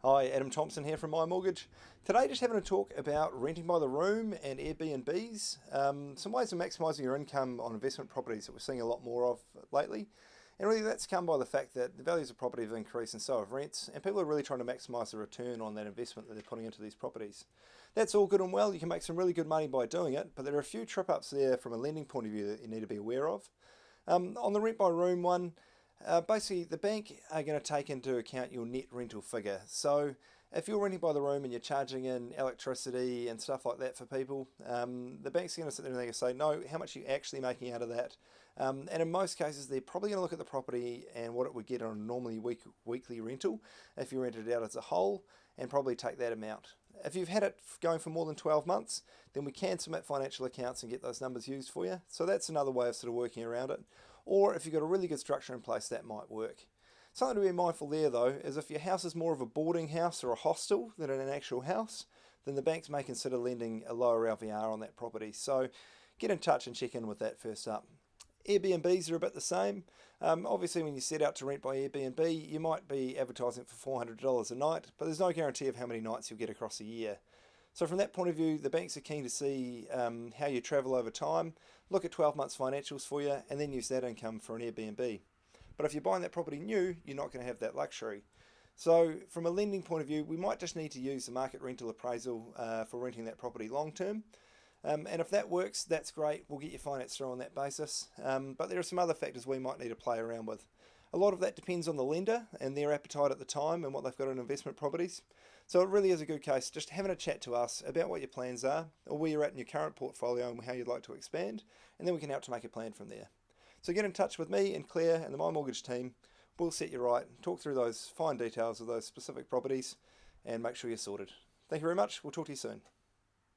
Hi, Adam Thompson here from My Mortgage. Today just having a talk about renting by the room and Airbnbs, some ways of maximising your income on investment properties that we're seeing a lot more of lately. And really that's come by the fact that the values of property have increased and so have rents, and people are really trying to maximise the return on that investment that they're putting into these properties. That's all good and well, you can make some really good money by doing it, but there are a few trip-ups there from a lending point of view that you need to be aware of. On the rent by room one, basically, the bank are going to take into account your net rental figure. So if you're renting by the room and you're charging in electricity and stuff like that for people, the bank's going to sit there and they're going to say, no, how much are you actually making out of that? And in most cases, they're probably going to look at the property and what it would get on a normally weekly rental if you rented it out as a whole, and probably take that amount. If you've had it going for more than 12 months, then we can submit financial accounts and get those numbers used for you. So that's another way of sort of working around it. Or if you've got a really good structure in place, that might work. Something to be mindful there though, is if your house is more of a boarding house or a hostel than an actual house, then the banks may consider lending a lower LVR on that property. So get in touch and check in with that first up. Airbnbs are a bit the same. Obviously when you set out to rent by Airbnb, you might be advertising for $400 a night, but there's no guarantee of how many nights you'll get across a year. So from that point of view, the banks are keen to see how you travel over time, look at 12 months financials for you, and then use that income for an Airbnb. But if you're buying that property new, you're not going to have that luxury. So from a lending point of view, we might just need to use the market rental appraisal for renting that property long term. And if that works, that's great. We'll get your finance through on that basis. But there are some other factors we might need to play around with. A lot of that depends on the lender and their appetite at the time and what they've got in investment properties. So it really is a good case just having a chat to us about what your plans are, or where you're at in your current portfolio and how you'd like to expand, and then we can help to make a plan from there. So get in touch with me and Claire and the My Mortgage team. We'll set you right, talk through those fine details of those specific properties, and make sure you're sorted. Thank you very much. We'll talk to you soon.